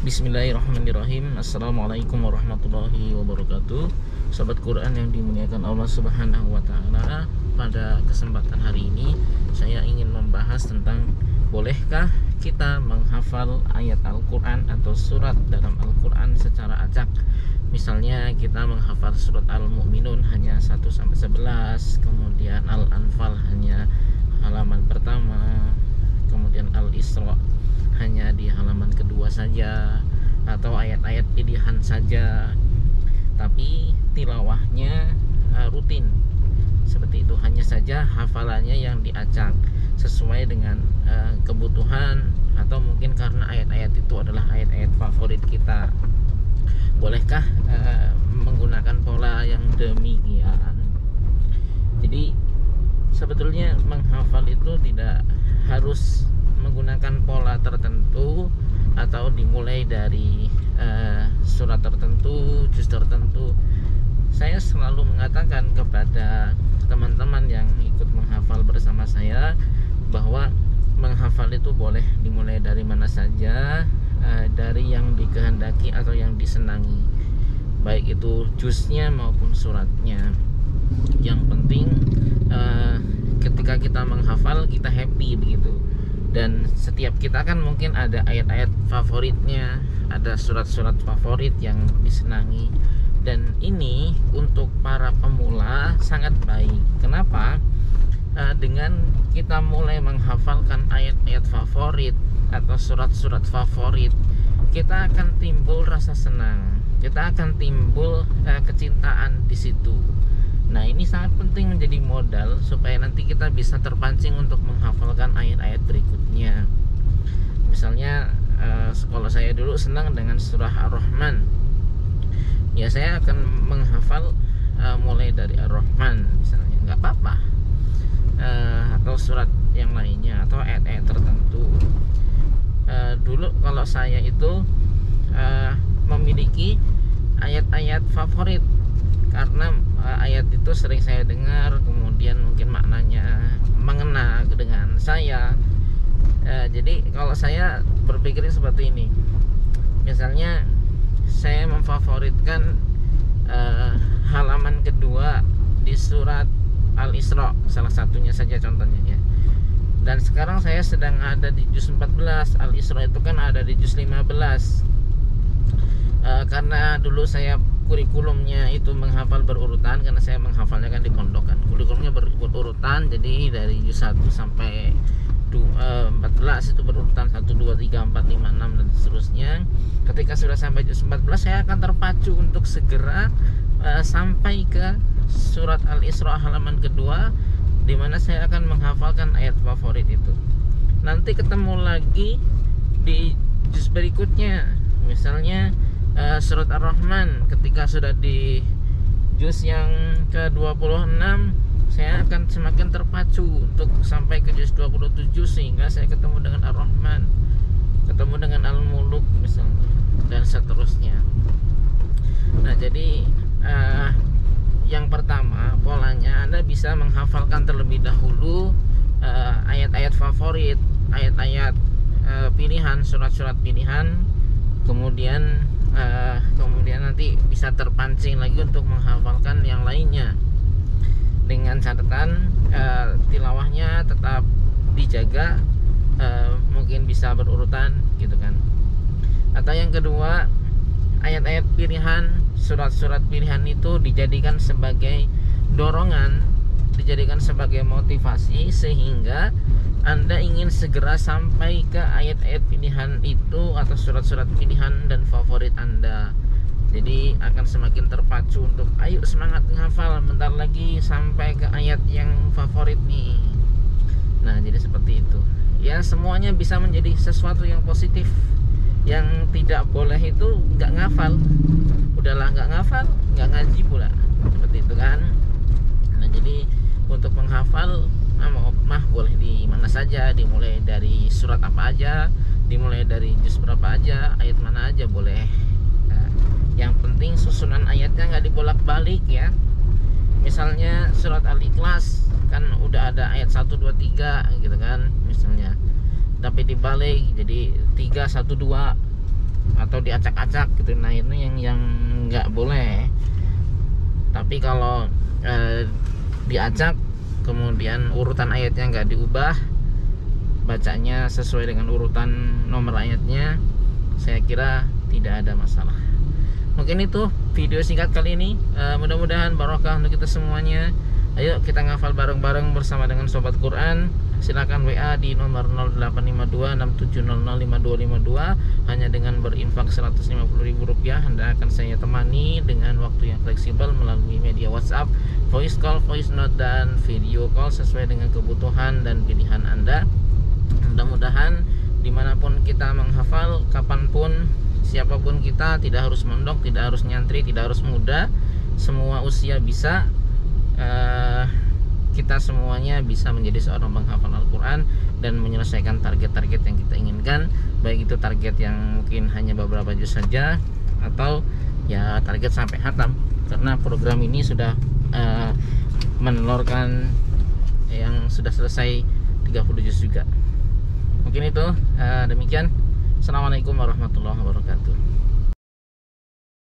Bismillahirrahmanirrahim. Assalamualaikum warahmatullahi wabarakatuh. Sahabat Quran yang dimuliakan Allah Subhanahu wa taala, pada kesempatan hari ini saya ingin membahas tentang bolehkah kita menghafal ayat Al-Quran atau surat dalam Al-Quran secara acak. Misalnya kita menghafal surat Al-Mu'minun hanya 1-11, kemudian Al-Anfal hanya halaman pertama, kemudian Al-Isra hanya di halaman kedua saja, atau ayat-ayat pilihan saja, tapi tilawahnya rutin seperti itu. Hanya saja hafalannya yang diacak sesuai dengan kebutuhan, atau mungkin karena ayat-ayat itu adalah ayat-ayat favorit kita. Bolehkah menggunakan pola yang demikian? Jadi sebetulnya menghafal itu tidak harus menggunakan pola tertentu atau dimulai dari surat tertentu, juz tertentu. Saya selalu mengatakan kepada teman-teman yang ikut menghafal bersama saya bahwa menghafal itu boleh dimulai dari mana saja, dari yang dikehendaki atau yang disenangi, baik itu juznya maupun suratnya. Yang penting ketika kita menghafal kita happy begitu. Dan setiap kita kan mungkin ada ayat-ayat favoritnya, ada surat-surat favorit yang disenangi. Dan ini untuk para pemula sangat baik. Kenapa? Dengan kita mulai menghafalkan ayat-ayat favorit atau surat-surat favorit, kita akan timbul rasa senang, kita akan timbul kecintaan di situ. Nah, ini sangat penting menjadi modal supaya nanti kita bisa terpancing untuk menghafalkan ayat-ayat berikutnya. Misalnya kalau saya dulu senang dengan surah Ar-Rahman, ya saya akan menghafal mulai dari Ar-Rahman misalnya, nggak apa-apa, atau surat yang lainnya atau ayat-ayat tertentu. Dulu kalau saya itu memiliki ayat-ayat favorit, karena ayat itu sering saya dengar, kemudian mungkin maknanya mengena dengan saya. Jadi kalau saya berpikir seperti ini, misalnya saya memfavoritkan halaman kedua di surat Al-Isra, salah satunya saja contohnya ya. Dan sekarang saya sedang ada di juz 14, Al-Isra itu kan ada di juz 15. Karena dulu saya kurikulumnya itu menghafal berurutan, karena saya menghafalnya kan di pondok kan, kurikulumnya berurutan. Jadi dari juz 1 sampai 14 itu berurutan 1, 2, 3, 4, 5, 6 dan seterusnya. Ketika sudah sampai juz 14 saya akan terpacu untuk segera sampai ke surat Al-Isra halaman kedua, di mana saya akan menghafalkan ayat favorit itu. Nanti ketemu lagi di juz berikutnya, misalnya surat Ar-Rahman, ketika sudah di juz yang ke-26 saya akan semakin terpacu untuk sampai ke juz 27, sehingga saya ketemu dengan Ar-Rahman, ketemu dengan Al-Muluk misalnya, dan seterusnya. Nah, jadi yang pertama polanya Anda bisa menghafalkan terlebih dahulu ayat-ayat favorit, ayat-ayat pilihan, surat-surat pilihan, kemudian nanti bisa terpancing lagi untuk menghafalkan yang lainnya, dengan catatan tilawahnya tetap dijaga, mungkin bisa berurutan gitu kan. Atau yang kedua, ayat-ayat pilihan, surat-surat pilihan itu dijadikan sebagai dorongan, dijadikan sebagai motivasi, sehingga Anda ingin segera sampai ke ayat-ayat pilihan itu atau surat-surat pilihan dan favorit Anda. Jadi akan semakin terpacu untuk ayo semangat menghafal, bentar lagi sampai ke ayat yang favorit nih. Nah, jadi seperti itu ya, semuanya bisa menjadi sesuatu yang positif. Yang tidak boleh itu nggak ngafal, udahlah nggak ngafal, nggak ngaji pula, seperti itu kan. Nah, jadi untuk menghafal mah boleh di mana saja, dimulai dari surat apa aja, dimulai dari juz berapa aja, ayat mana aja boleh. Yang penting susunan ayatnya nggak dibolak-balik ya. Misalnya surat Al-Ikhlas kan udah ada ayat 1, 2, 3 gitu kan misalnya, tapi dibalik jadi 3, 1, 2 atau diacak-acak gitu. Nah itu yang nggak boleh. Tapi kalau diacak kemudian urutan ayatnya nggak diubah, bacanya sesuai dengan urutan nomor ayatnya, saya kira tidak ada masalah. Mungkin itu video singkat kali ini, mudah-mudahan barokah untuk kita semuanya. Ayo kita ngafal bareng-bareng bersama dengan Sobat Quran. Silakan WA di nomor 085267005252. Hanya dengan berinfak Rp150.000 Anda akan saya temani dengan waktu yang fleksibel melalui media WhatsApp, voice call, voice note, dan video call sesuai dengan kebutuhan dan pilihan Anda. Mudah-mudahan dimanapun kita menghafal, kapanpun, siapapun kita, tidak harus mondok, tidak harus nyantri, tidak harus muda, semua usia bisa. Kita semuanya bisa menjadi seorang penghafal Al-Quran dan menyelesaikan target-target yang kita inginkan, baik itu target yang mungkin hanya beberapa juz saja atau ya target sampai khatam, karena program ini sudah menelurkan yang sudah selesai 30 juz juga. Mungkin itu demikian. Assalamualaikum warahmatullahi wabarakatuh.